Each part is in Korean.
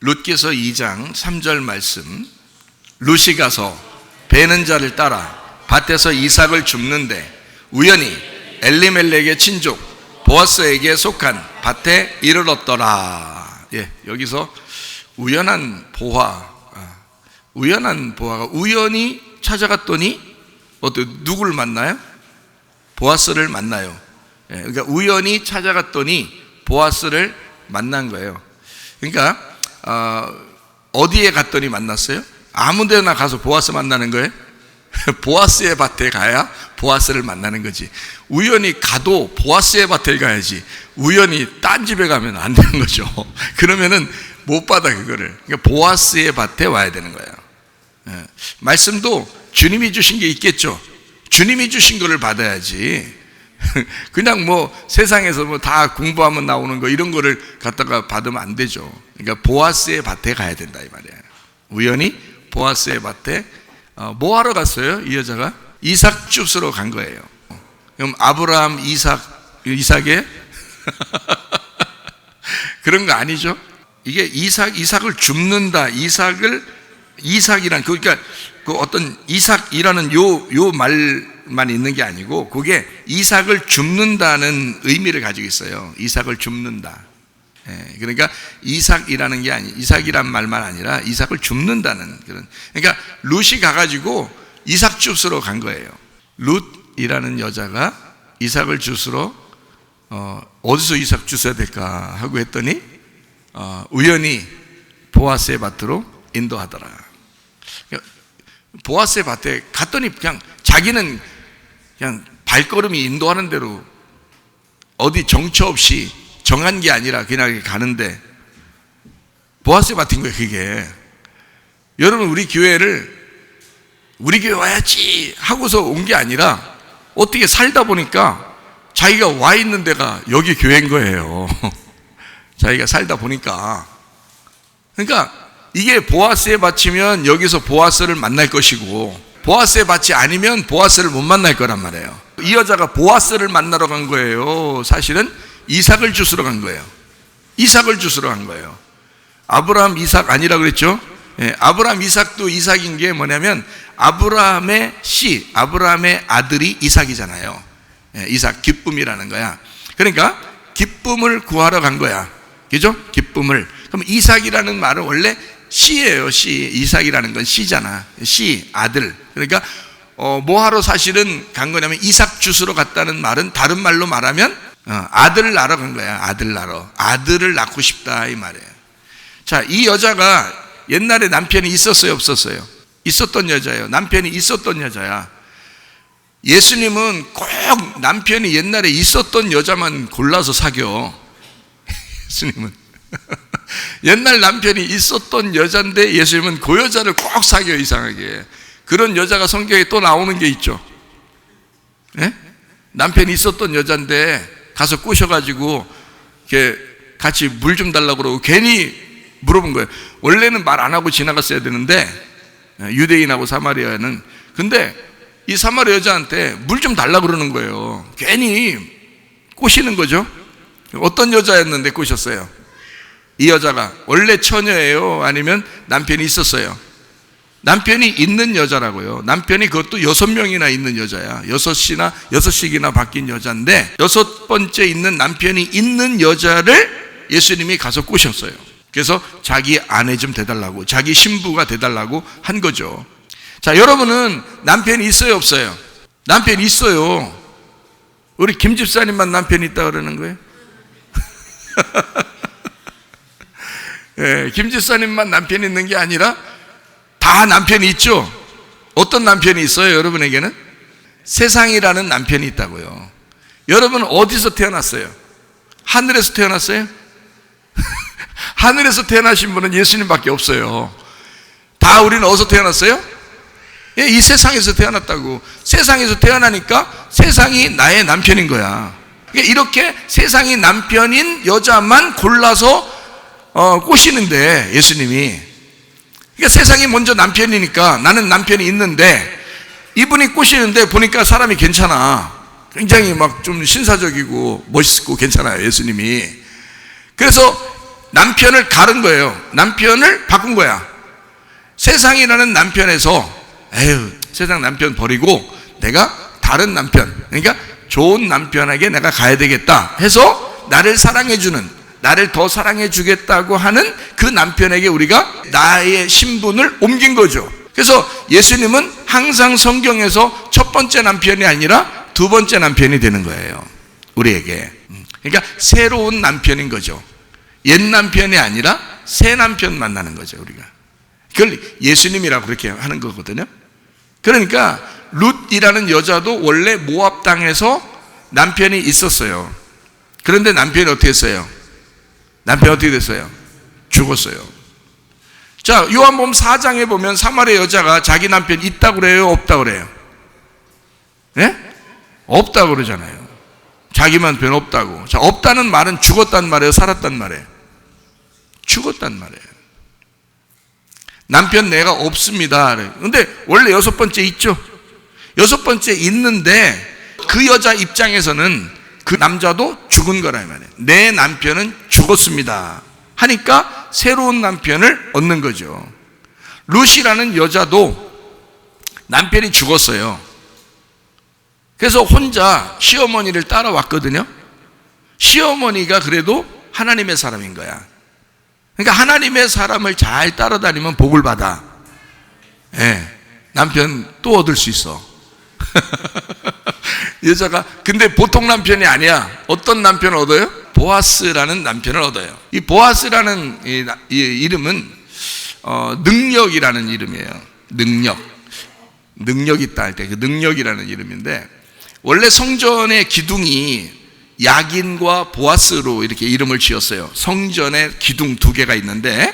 룻기서 2장 3절 말씀. 룻이 가서 베는 자를 따라 밭에서 이삭을 줍는데 우연히 엘리멜렉의 친족 보아스에게 속한 밭에 이르렀더라. 여기서 우연한 보아가 우연히 찾아갔더니 누구를 만나요? 보아스를 만나요. 그러니까 우연히 찾아갔더니 보아스를 만난 거예요. 그러니까 어디에 갔더니 만났어요? 아무 데나 가서 보아스 만나는 거예요? 보아스의 밭에 가야 보아스를 만나는 거지. 우연히 가도 보아스의 밭에 가야지 우연히 딴 집에 가면 안 되는 거죠. 그러면은 못 받아 그거를. 그러니까 보아스의 밭에 와야 되는 거예요. 말씀도 주님이 주신 게 있겠죠. 주님이 주신 거를 받아야지 그냥 세상에서 다 공부하면 나오는 거 이런 거를 갖다가 받으면 안 되죠. 그러니까 보아스의 밭에 가야 된다 이 말이에요. 우연히 보아스의 밭에 뭐 하러 갔어요? 이 여자가 이삭 줍으러 간 거예요. 그럼 아브라함 이삭의 그런 거 아니죠? 이게 이삭을 줍는다. 이삭이란 그러니까 그 어떤 이삭이라는 요 말만 있는 게 아니고 그게 이삭을 줍는다는 의미를 가지고 있어요. 이삭을 줍는다. 그러니까 이삭이라는 게 이삭이란 말만 아니라 이삭을 줍는다는 그런. 그러니까 룻이 가가지고 이삭 줍으러 간 거예요. 룻이라는 여자가 이삭을 줍으러 어디서 이삭 주셔야 될까 하고 했더니 우연히 보아스의 밭으로 인도하더라. 보아스의 밭에 갔더니 그냥 자기는 그냥 발걸음이 인도하는 대로 어디 정처 없이 정한 게 아니라 그냥 가는데 보아스의 밭인 거예요. 그게 여러분 우리 교회 와야지 하고서 온 게 아니라 어떻게 살다 보니까 자기가 와 있는 데가 여기 교회인 거예요. 자기가 살다 보니까. 그러니까 이게 보아스의 밭이면 여기서 보아스를 만날 것이고 보아스의 밭이 아니면 보아스를 못 만날 거란 말이에요. 이 여자가 보아스를 만나러 간 거예요. 사실은 이삭을 주스러 간 거예요. 이삭을 주스러 간 거예요. 아브라함 이삭 아니라 그랬죠? 아브라함 이삭도 이삭인 게 뭐냐면 아브라함의 아들이 이삭이잖아요. 이삭 기쁨이라는 거야. 그러니까 기쁨을 구하러 간 거야. 그죠? 기쁨을. 그럼 이삭이라는 말은 원래 씨예요. 이삭이라는 건 씨잖아. 아들. 그러니까 뭐하러 사실은 간 거냐면 이삭 주스러 갔다는 말은 다른 말로 말하면 아들을 낳으러 간 거야. 아들을 낳고 싶다 이 말이에요. 자, 이 여자가 옛날에 남편이 있었어요, 없었어요? 있었던 여자예요. 남편이 있었던 여자야. 예수님은 꼭 남편이 옛날에 있었던 여자만 골라서 사겨. 예수님은 옛날 남편이 있었던 여자인데 예수님은 그 여자를 꼭 사겨. 이상하게 그런 여자가 성경에 또 나오는 게 있죠. 남편이 있었던 여자인데 가서 꼬셔가지고 이렇게 같이 물 좀 달라고 그러고 괜히 물어본 거예요. 원래는 말 안 하고 지나갔어야 되는데 유대인하고 사마리아는. 근데 이 사마리아 여자한테 물 좀 달라고 그러는 거예요. 괜히 꼬시는 거죠. 어떤 여자였는데 꼬셨어요? 이 여자가 원래 처녀예요? 아니면 남편이 있었어요? 남편이 있는 여자라고요. 남편이 그것도 6명이나 있는 여자야. 6씩이나 바뀐 여자인데 6번째 있는 남편이 있는 여자를 예수님이 가서 꼬셨어요. 그래서 자기 아내 좀 돼달라고, 자기 신부가 돼달라고 한 거죠. 자, 여러분은 남편이 있어요, 없어요? 남편이 있어요. 우리 김 집사님만 남편이 있다 그러는 거예요? 김 집사님만 남편이 있는 게 아니라 다 남편이 있죠. 어떤 남편이 있어요? 여러분에게는 세상이라는 남편이 있다고요. 여러분 어디서 태어났어요? 하늘에서 태어났어요? 하늘에서 태어나신 분은 예수님밖에 없어요. 다 우리는 어디서 태어났어요? 이 세상에서 태어났다고. 세상에서 태어나니까 세상이 나의 남편인 거야. 이렇게 세상이 남편인 여자만 골라서 꼬시는데 예수님이. 그러니까 세상이 먼저 남편이니까 나는 남편이 있는데 이분이 꼬시는데 보니까 사람이 괜찮아. 굉장히 막 좀 신사적이고 멋있고 괜찮아요, 예수님이. 그래서 남편을 가른 거예요. 남편을 바꾼 거야. 세상이라는 남편에서 에휴, 세상 남편 버리고 내가 다른 남편, 그러니까 좋은 남편에게 내가 가야 되겠다 해서 나를 사랑해주는, 나를 더 사랑해주겠다고 하는 그 남편에게 우리가 나의 신분을 옮긴 거죠. 그래서 예수님은 항상 성경에서 첫 번째 남편이 아니라 두 번째 남편이 되는 거예요, 우리에게. 그러니까 새로운 남편인 거죠. 옛 남편이 아니라 새 남편 만나는 거죠, 우리가. 그걸 예수님이라고 그렇게 하는 거거든요. 그러니까 룻이라는 여자도 원래 모압 땅에서 남편이 있었어요. 그런데 남편이 어떻게 했어요? 남편이 어떻게 됐어요? 죽었어요. 자, 요한복음 4장에 보면 사마리아 여자가 자기 남편 있다고 그래요, 없다고 그래요? 예? 없다고 그러잖아요. 자기 남편 없다고. 자, 없다는 말은 죽었단 말이에요, 살았단 말이에요? 죽었단 말이에요. 남편 내가 없습니다. 근데 원래 여섯 번째 있죠. 여섯 번째 있는데 그 여자 입장에서는 그 남자도 죽은 거라 말이에요. 내 남편은 죽었습니다 하니까 새로운 남편을 얻는 거죠. 룻이라는 여자도 남편이 죽었어요. 그래서 혼자 시어머니를 따라왔거든요. 시어머니가 그래도 하나님의 사람인 거야. 그러니까 하나님의 사람을 잘 따라다니면 복을 받아. 예, 남편 또 얻을 수 있어. 여자가 근데 보통 남편이 아니야. 어떤 남편을 얻어요? 보아스라는 남편을 얻어요. 이 보아스라는 이 이름은 능력이라는 이름이에요. 능력 있다 할 때 그 능력이라는 이름인데, 원래 성전의 기둥이 야긴과 보아스로 이렇게 이름을 지었어요. 성전에 기둥 두 개가 있는데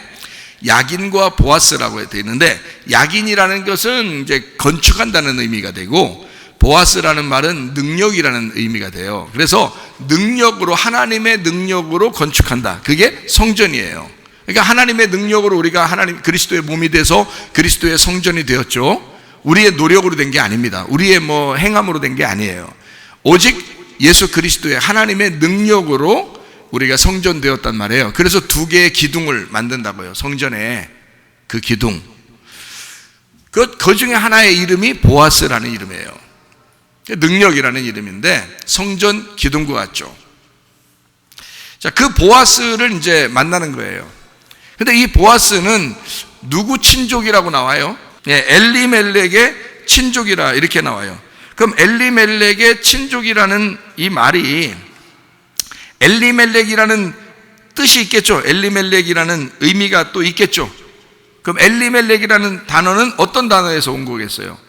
야긴과 보아스라고 되어 있는데, 야긴이라는 것은 이제 건축한다는 의미가 되고 보아스라는 말은 능력이라는 의미가 돼요. 그래서 능력으로, 하나님의 능력으로 건축한다. 그게 성전이에요. 그러니까 하나님의 능력으로 우리가 하나님 그리스도의 몸이 돼서 그리스도의 성전이 되었죠. 우리의 노력으로 된 게 아닙니다. 우리의 뭐 행함으로 된 게 아니에요. 오직 예수 그리스도의 하나님의 능력으로 우리가 성전되었단 말이에요. 그래서 두 개의 기둥을 만든다고요. 성전에 그 기둥. 그 중에 하나의 이름이 보아스라는 이름이에요. 능력이라는 이름인데 성전 기둥과 같죠. 자, 그 보아스를 이제 만나는 거예요. 근데 이 보아스는 누구 친족이라고 나와요? 예, 엘리멜렉의 친족이라 이렇게 나와요. 그럼 엘리멜렉의 친족이라는 이 말이 엘리멜렉이라는 뜻이 있겠죠. 엘리멜렉이라는 의미가 또 있겠죠. 그럼 엘리멜렉이라는 단어는 어떤 단어에서 온 거겠어요?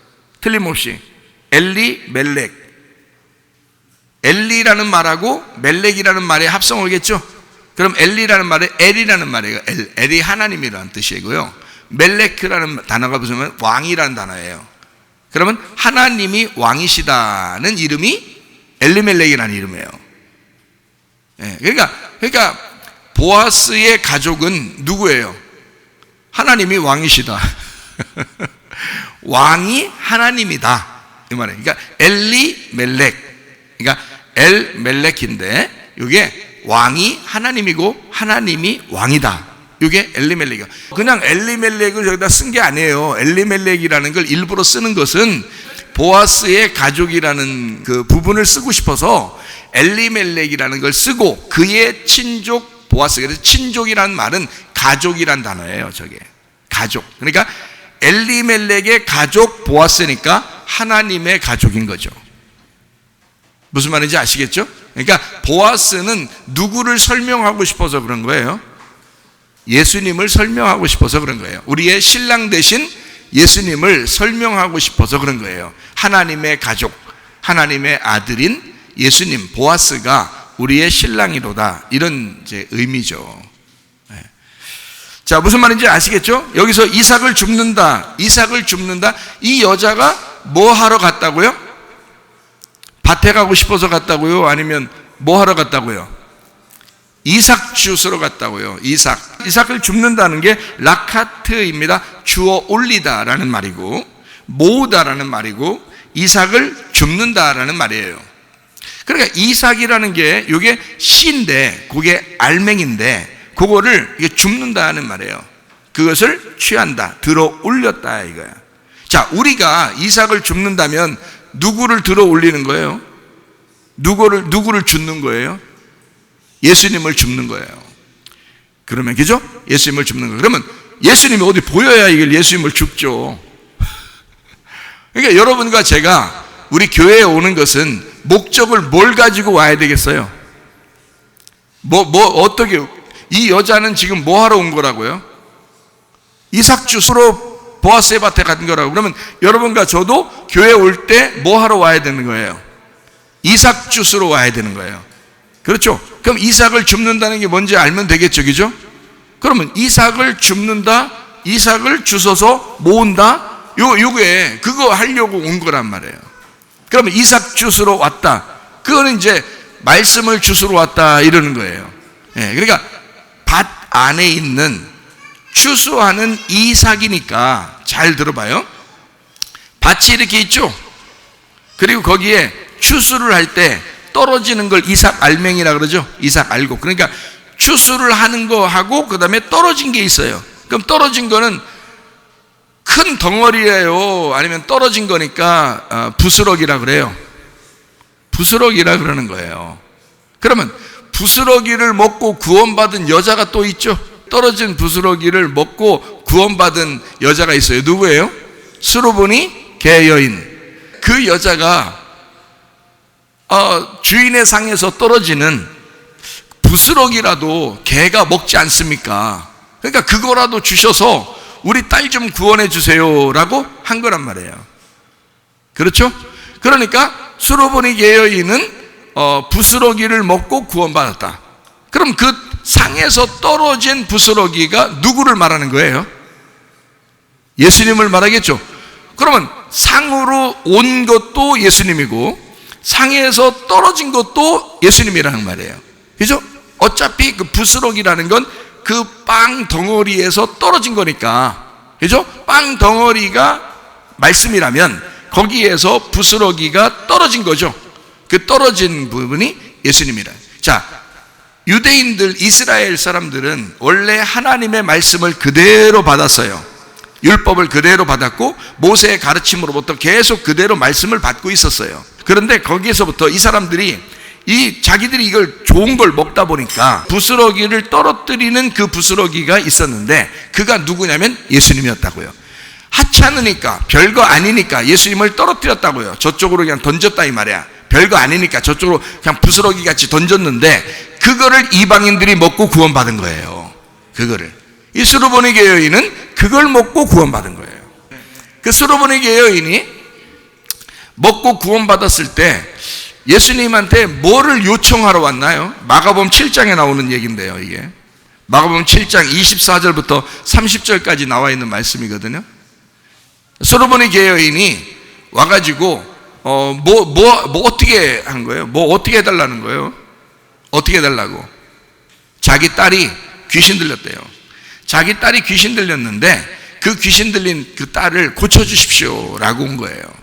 틀림없이 엘리멜렉. 엘리라는 말하고 멜렉이라는 말의 합성어겠죠. 그럼 엘리라는 말은 엘이라는 말이에요. 엘이 하나님이라는 뜻이고요. 멜렉이라는 단어가 무슨 왕이라는 단어예요. 그러면 하나님이 왕이시다는 이름이 엘리멜렉이라는 이름이에요. 예, 그러니까 보아스의 가족은 누구예요? 하나님이 왕이시다. 왕이 하나님이다 이 말이에요. 그러니까 엘리멜렉, 그러니까 엘멜렉인데 이게 왕이 하나님이고 하나님이 왕이다. 이게 엘리멜렉이야. 그냥 엘리멜렉을 여기다 쓴 게 아니에요. 엘리멜렉이라는 걸 일부러 쓰는 것은 보아스의 가족이라는 그 부분을 쓰고 싶어서 엘리멜렉이라는 걸 쓰고 그의 친족 보아스. 그래서 친족이라는 말은 가족이란 단어예요. 저게 가족. 그러니까 엘리멜렉의 가족 보아스니까 하나님의 가족인 거죠. 무슨 말인지 아시겠죠? 그러니까 보아스는 누구를 설명하고 싶어서 그런 거예요? 예수님을 설명하고 싶어서 그런 거예요. 우리의 신랑 대신 예수님을 설명하고 싶어서 그런 거예요. 하나님의 가족, 하나님의 아들인 예수님, 보아스가 우리의 신랑이로다. 이런 이제 의미죠. 자, 무슨 말인지 아시겠죠? 여기서 이삭을 줍는다. 이 여자가 뭐 하러 갔다고요? 밭에 가고 싶어서 갔다고요? 아니면 뭐 하러 갔다고요? 이삭 주스러 갔다고요. 이삭을 줍는다는 게 라카트입니다. 주어 올리다라는 말이고 모으다라는 말이고 이삭을 줍는다라는 말이에요. 그러니까 이삭이라는 게 이게 씨인데 그게 알맹인데 그거를 이게 줍는다는 말이에요. 그것을 취한다, 들어 올렸다 이거야. 자, 우리가 이삭을 줍는다면 누구를 들어 올리는 거예요? 누구를 줍는 거예요? 예수님을 줍는 거예요. 그러면 그죠? 예수님을 줍는 거예요. 그러면 예수님이 어디 보여야 이걸 예수님을 줍죠. 그러니까 여러분과 제가 우리 교회에 오는 것은 목적을 뭘 가지고 와야 되겠어요? 어떻게, 이 여자는 지금 뭐 하러 온 거라고요? 이삭 주스로 보아스의 밭에 간 거라고. 그러면 여러분과 저도 교회 올 때 뭐 하러 와야 되는 거예요? 이삭 주스로 와야 되는 거예요. 그렇죠? 그럼 이삭을 줍는다는 게 뭔지 알면 되겠죠, 그죠? 그러면 이삭을 줍는다, 이삭을 주워서 모은다, 요게 그거 하려고 온 거란 말이에요. 그러면 이삭 주스로 왔다, 그거는 이제 말씀을 주스러 왔다 이러는 거예요. 그러니까 밭 안에 있는 추수하는 이삭이니까 잘 들어봐요. 밭이 이렇게 있죠. 그리고 거기에 추수를 할 때 떨어지는 걸 이삭 알맹이라 그러죠. 이삭 알곡. 그러니까 추수를 하는 거 하고 그 다음에 떨어진 게 있어요. 그럼 떨어진 거는 큰 덩어리예요, 아니면 떨어진 거니까 부스러기라 그래요. 부스러기라 그러는 거예요. 그러면 부스러기를 먹고 구원받은 여자가 또 있죠. 떨어진 부스러기를 먹고 구원받은 여자가 있어요. 누구예요? 수로보니 개 여인. 그 여자가 주인의 상에서 떨어지는 부스러기라도 개가 먹지 않습니까? 그러니까 그거라도 주셔서 우리 딸 좀 구원해 주세요 라고 한 거란 말이에요. 그렇죠? 그러니까 수로보니 개 여인은 부스러기를 먹고 구원받았다. 그럼 그 상에서 떨어진 부스러기가 누구를 말하는 거예요? 예수님을 말하겠죠. 그러면 상으로 온 것도 예수님이고 상에서 떨어진 것도 예수님이라는 말이에요. 그죠? 어차피 그 부스러기라는 건 그 빵 덩어리에서 떨어진 거니까, 그죠? 빵 덩어리가 말씀이라면 거기에서 부스러기가 떨어진 거죠. 그 떨어진 부분이 예수님이라. 자, 유대인들, 이스라엘 사람들은 원래 하나님의 말씀을 그대로 받았어요. 율법을 그대로 받았고 모세의 가르침으로부터 계속 그대로 말씀을 받고 있었어요. 그런데 거기에서부터 이 사람들이 자기들이 이걸 좋은 걸 먹다 보니까 부스러기를 떨어뜨리는 그 부스러기가 있었는데 그가 누구냐면 예수님이었다고요. 하찮으니까, 별거 아니니까 예수님을 떨어뜨렸다고요. 저쪽으로 그냥 던졌다 이 말이야. 별거 아니니까 저쪽으로 그냥 부스러기 같이 던졌는데 그거를 이방인들이 먹고 구원받은 거예요. 그거를. 이 수로보니 여인은 그걸 먹고 구원받은 거예요. 그 수로보니 여인이 먹고 구원받았을 때 예수님한테 뭐를 요청하러 왔나요? 마가복음 7장에 나오는 얘기인데요, 이게. 마가복음 7장 24절부터 30절까지 나와 있는 말씀이거든요. 수로보니 여인이 와가지고 어떻게 한 거예요? 어떻게 해달라는 거예요? 어떻게 해달라고? 자기 딸이 귀신 들렸대요. 자기 딸이 귀신 들렸는데 그 귀신 들린 그 딸을 고쳐주십시오 라고 온 거예요.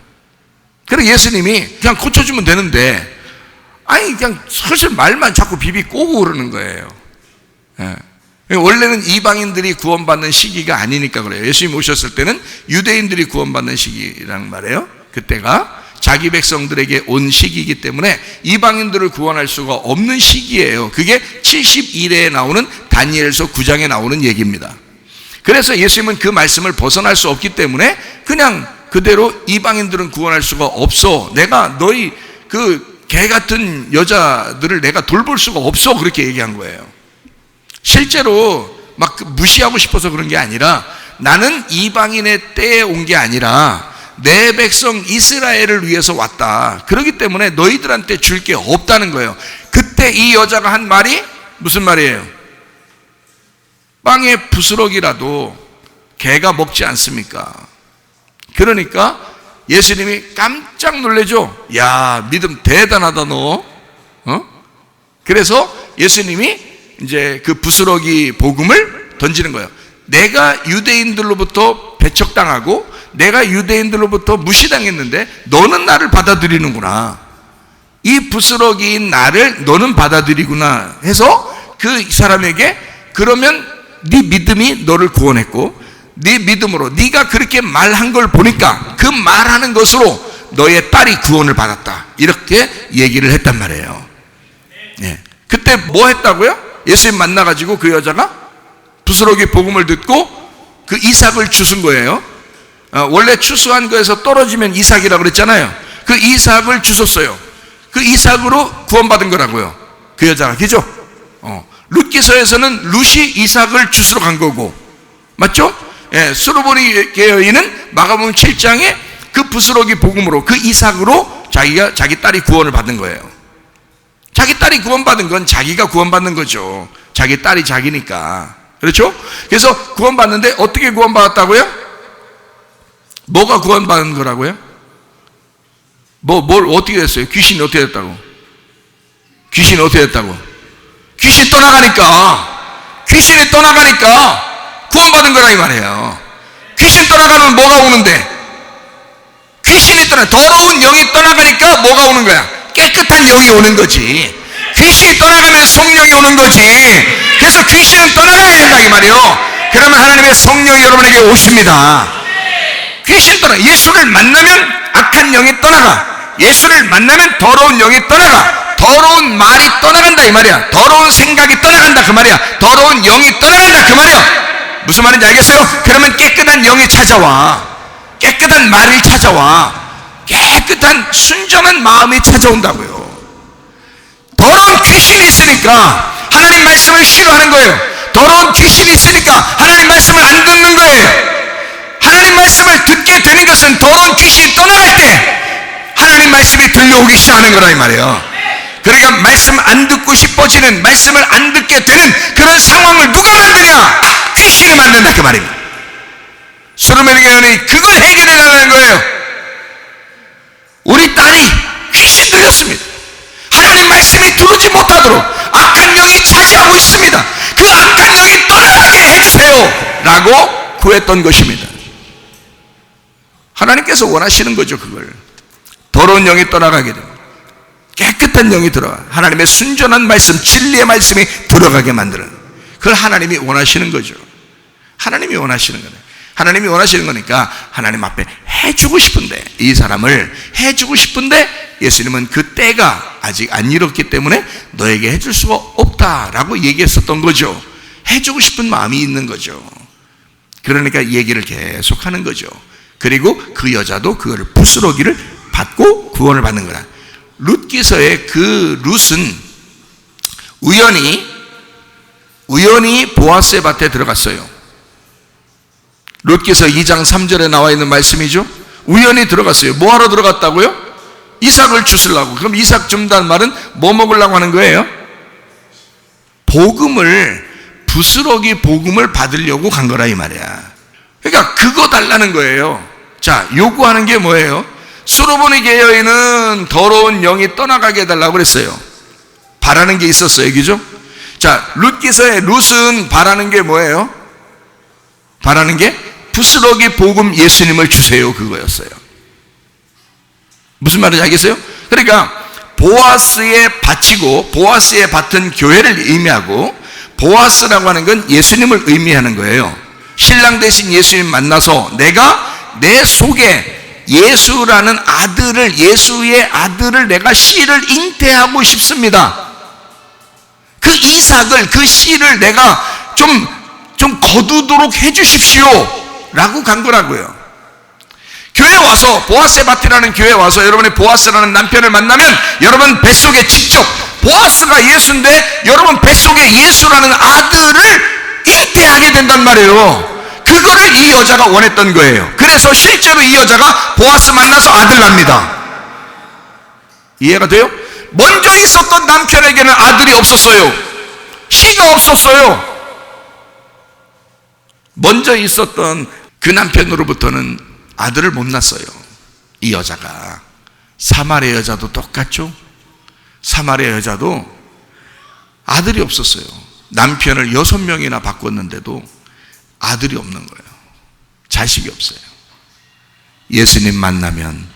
그래서 예수님이 그냥 고쳐주면 되는데 그냥 슬슬 말만 자꾸 비비 꼬고 그러는 거예요. 원래는 이방인들이 구원받는 시기가 아니니까 그래요. 예수님 오셨을 때는 유대인들이 구원받는 시기란 말이에요. 그때가 자기 백성들에게 온 시기이기 때문에 이방인들을 구원할 수가 없는 시기예요. 그게 70일에 나오는 다니엘서 9장에 나오는 얘기입니다. 그래서 예수님은 그 말씀을 벗어날 수 없기 때문에 그냥 그대로 이방인들은 구원할 수가 없어, 내가 너희 그 개 같은 여자들을 내가 돌볼 수가 없어, 그렇게 얘기한 거예요. 실제로 막 무시하고 싶어서 그런 게 아니라 나는 이방인의 때에 온 게 아니라 내 백성 이스라엘을 위해서 왔다. 그렇기 때문에 너희들한테 줄 게 없다는 거예요. 그때 이 여자가 한 말이 무슨 말이에요? 빵의 부스러기라도 개가 먹지 않습니까? 그러니까 예수님이 깜짝 놀래죠. 야, 믿음 대단하다 너. 그래서 예수님이 이제 그 부스러기 복음을 던지는 거예요. 내가 유대인들로부터 배척당하고 내가 유대인들로부터 무시당했는데 너는 나를 받아들이는구나. 이 부스러기인 나를 너는 받아들이구나 해서 그 사람에게 그러면 네 믿음이 너를 구원했고 네 믿음으로 네가 그렇게 말한 걸 보니까 그 말하는 것으로 너의 딸이 구원을 받았다. 이렇게 얘기를 했단 말이에요. 네. 그때 뭐 했다고요? 예수님 만나가지고 그 여자가 부스러기 복음을 듣고 그 이삭을 주순 거예요. 원래 추수한 거에서 떨어지면 이삭이라고 그랬잖아요. 그 이삭을 주셨어요. 그 이삭으로 구원받은 거라고요. 그 여자가, 그죠? 룻기서에서는 룻이 이삭을 주스러 간 거고, 맞죠? 예, 수르보니 여인은 마가복음 7장에 그 부스러기 복음으로 그 이삭으로 자기 딸이 구원을 받은 거예요. 자기 딸이 구원받은 건 자기가 구원받는 거죠. 자기 딸이 자기니까. 그렇죠? 그래서 구원받는데 어떻게 구원받았다고요? 뭐가 구원받은 거라고요? 뭘 어떻게 됐어요? 귀신이 어떻게 됐다고? 귀신이 어떻게 됐다고? 귀신이 떠나가니까 구원받은 거라 이 말이에요. 귀신 떠나가면 뭐가 오는데? 더러운 영이 떠나가니까 뭐가 오는 거야? 깨끗한 영이 오는 거지. 귀신이 떠나가면 성령이 오는 거지. 그래서 귀신은 떠나가야 된다 이 말이에요. 그러면 하나님의 성령이 여러분에게 오십니다. 귀신 떠나. 예수를 만나면 악한 영이 떠나가. 예수를 만나면 더러운 영이 떠나가. 더러운 말이 떠나간다 이 말이야. 더러운 생각이 떠나간다 그 말이야. 더러운 영이 떠나간다 그 말이야. 무슨 말인지 알겠어요? 그러면 깨끗한 영이 찾아와. 깨끗한 말이 찾아와. 깨끗한 순전한 마음이 찾아온다고요. 더러운 귀신이 있으니까 하나님 말씀을 싫어하는 거예요. 더러운 귀신이 있으니까 하나님 말씀을 안 듣는 거예요. 하나님 말씀을 듣게 되는 것은 더러운 귀신이 떠나갈 때 하나님 말씀이 들려오기 시작하는 거라 이 말이에요. 그러니까 말씀 안 듣고 싶어지는, 말씀을 안 듣게 되는 그런 상황을 누가 만드냐? 귀신이 만든다 그 말입니다. 수르메리 교회는 그걸 해결해 나가는 거예요. 우리 딸이 귀신 들렸습니다. 하나님 말씀이 들어오지 못하도록 악한 영이 차지하고 있습니다. 그 악한 영이 떠나가게 해주세요 라고 구했던 것입니다. 하나님께서 원하시는 거죠. 그걸 더러운 영이 떠나가게 됩니다. 깨끗한 영이 들어가 하나님의 순전한 말씀, 진리의 말씀이 들어가게 만드는, 그걸 하나님이 원하시는 거죠. 하나님이 원하시는 거예요. 하나님이 원하시는 거니까 하나님 앞에 해주고 싶은데, 이 사람을 해주고 싶은데 예수님은 그 때가 아직 안 이뤘기 때문에 너에게 해줄 수가 없다라고 얘기했었던 거죠. 해주고 싶은 마음이 있는 거죠. 그러니까 얘기를 계속하는 거죠. 그리고 그 여자도 그거를 부스러기를 받고 구원을 받는 거라. 룻기서의 그 룻은 우연히 보아스의 밭에 들어갔어요. 룻기서 2장 3절에 나와 있는 말씀이죠. 우연히 들어갔어요. 뭐하러 들어갔다고요? 이삭을 주스려고. 그럼 이삭 준다는 말은 뭐 먹으려고 하는 거예요? 부스러기 복음을 받으려고 간 거라 이 말이야. 그러니까 그거 달라는 거예요. 자, 요구하는 게 뭐예요? 수르보니 여인은 더러운 영이 떠나가게 해달라고 그랬어요. 바라는 게 있었어요. 그죠? 자, 룻기서의 룻은 바라는 게 뭐예요? 바라는 게 부스러기 복음 예수님을 주세요 그거였어요. 무슨 말인지 알겠어요? 그러니까 보아스의 밭이고 보아스의 밭은 교회를 의미하고, 보아스라고 하는 건 예수님을 의미하는 거예요. 신랑 대신 예수님 만나서 내가 내 속에 예수라는 아들을, 예수의 아들을 내가 씨를 잉태하고 싶습니다. 그 이삭을, 그 씨를 내가 좀 거두도록 해주십시오 라고 간 거라고요. 교회 와서, 보아스의 밭이라는 교회에 와서 여러분의 보아스라는 남편을 만나면 여러분 뱃속에 직접 보아스가 예수인데 여러분 뱃속에 예수라는 아들을 잉태하게 된단 말이에요. 그거를 이 여자가 원했던 거예요. 그래서 실제로 이 여자가 보아스 만나서 아들 납니다. 이해가 돼요? 먼저 있었던 남편에게는 아들이 없었어요. 씨가 없었어요. 먼저 있었던 그 남편으로부터는 아들을 못 낳았어요. 이 여자가. 사마리아 여자도 똑같죠? 사마리아 여자도 아들이 없었어요. 남편을 6명이나 바꿨는데도 아들이 없는 거예요. 자식이 없어요. 예수님 만나면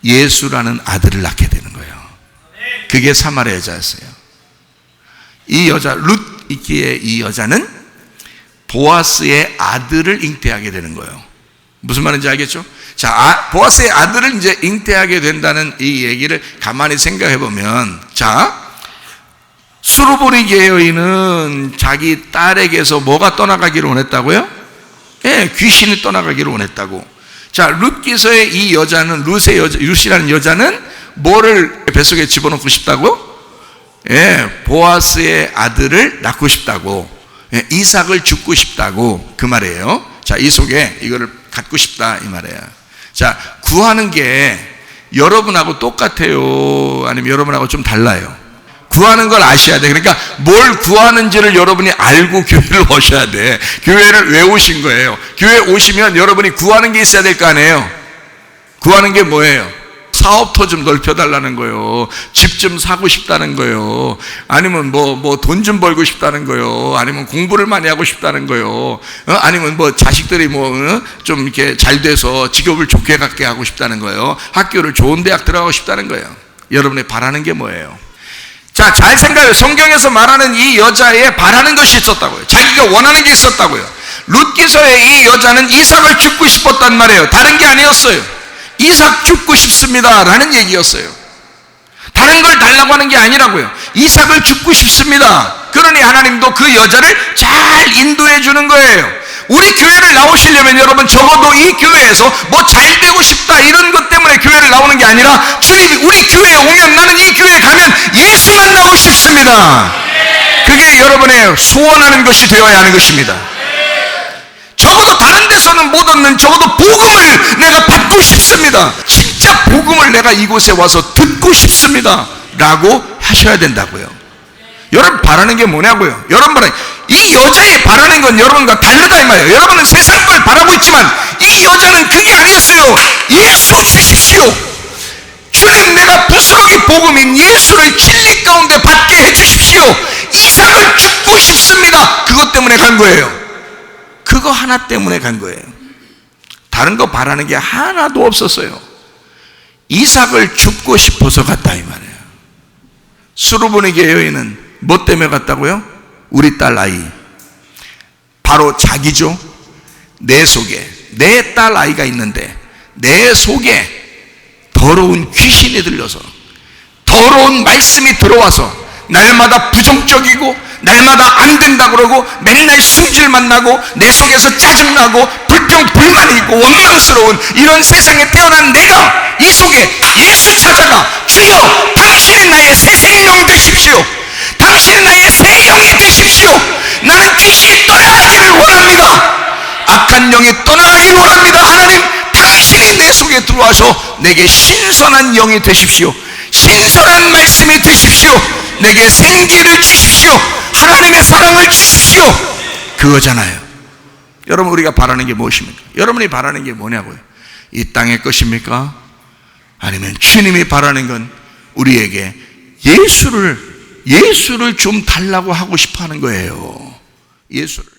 예수라는 아들을 낳게 되는 거예요. 그게 사마리아 여자였어요. 이 여자 룻이기의 이 여자는 보아스의 아들을 잉태하게 되는 거예요. 무슨 말인지 알겠죠? 자, 보아스의 아들을 이제 잉태하게 된다는 이 얘기를 가만히 생각해 보면, 자, 수르보니게 여인은 자기 딸에게서 뭐가 떠나가기를 원했다고요? 예, 귀신이 떠나가기를 원했다고. 자, 룻기서의 이 여자는, 룻이라는 여자는 뭐를 뱃속에 집어넣고 싶다고? 예, 보아스의 아들을 낳고 싶다고. 예, 이삭을 죽고 싶다고, 그 말이에요. 자, 이 속에 이거를 갖고 싶다, 이 말이에요. 자, 구하는 게 여러분하고 똑같아요? 아니면 여러분하고 좀 달라요? 구하는 걸 아셔야 돼. 그러니까 뭘 구하는지를 여러분이 알고 교회를 오셔야 돼. 교회를 왜 오신 거예요? 교회 오시면 여러분이 구하는 게 있어야 될 거 아니에요? 구하는 게 뭐예요? 사업터 좀 넓혀달라는 거예요. 집 좀 사고 싶다는 거예요. 아니면 돈 좀 벌고 싶다는 거예요. 아니면 공부를 많이 하고 싶다는 거예요. 아니면 자식들이 좀 이렇게 잘 돼서 직업을 좋게 갖게 하고 싶다는 거예요. 학교를 좋은 대학 들어가고 싶다는 거예요. 여러분이 바라는 게 뭐예요? 자, 잘 생각해요. 성경에서 말하는 이 여자의 바라는 것이 있었다고요. 자기가 원하는 게 있었다고요. 룻기서의 이 여자는 이삭을 죽고 싶었단 말이에요. 다른 게 아니었어요. 이삭 죽고 싶습니다 라는 얘기였어요. 다른 걸 달라고 하는 게 아니라고요. 이삭을 죽고 싶습니다. 그러니 하나님도 그 여자를 잘 인도해 주는 거예요. 우리 교회를 나오시려면 여러분 적어도 이 교회에서 뭐 잘 되고 싶다 이런 것 때문에 교회를 나오는 게 아니라, 주님이 우리 교회에 오면 나는 이 교회에 가면 예수 만나고 싶습니다. 그게 여러분의 소원하는 것이 되어야 하는 것입니다. 적어도 다른 데서는 못 얻는 적어도 복음을 내가 받고 싶습니다. 진짜 복음을 내가 이곳에 와서 듣고 싶습니다 라고 하셔야 된다고요. 여러분 바라는 게 뭐냐고요? 여러분 바라는, 이 여자의 바라는 건 여러분과 다르다 이 말이에요. 여러분은 세상 걸 바라고 있지만 이 여자는 그게 아니었어요. 예수 주십시오. 주님, 내가 부스러기 복음인 예수를 진리 가운데 받게 해주십시오. 이삭을 죽고 싶습니다. 그것 때문에 간 거예요. 그거 하나 때문에 간 거예요. 다른 거 바라는 게 하나도 없었어요. 이삭을 죽고 싶어서 갔다 이 말이에요. 수르보니게 여인은 뭐 때문에 갔다고요? 우리 딸 아이, 바로 자기죠. 내 속에 내 딸 아이가 있는데 내 속에 더러운 귀신이 들려서, 더러운 말씀이 들어와서 날마다 부정적이고 날마다 안 된다 그러고 맨날 승질만 나고 내 속에서 짜증나고 불평불만이 있고 원망스러운 이런 세상에 태어난 내가 이 속에 예수 찾아가, 주여 당신이 나의 새 생명 되십시오. 당신이 나의 새 영이 되십시오. 나는 귀신이 떠나가기를 원합니다. 악한 영이 떠나가기를 원합니다. 하나님, 당신이 내 속에 들어와서 내게 신선한 영이 되십시오. 신선한 말씀이 되십시오. 내게 생기를 주십시오. 하나님의 사랑을 주십시오. 그거잖아요. 여러분, 우리가 바라는 게 무엇입니까? 여러분이 바라는 게 뭐냐고요? 이 땅의 것입니까? 아니면 주님이 바라는 건 우리에게 예수를 좀 달라고 하고 싶어 하는 거예요. 예수를.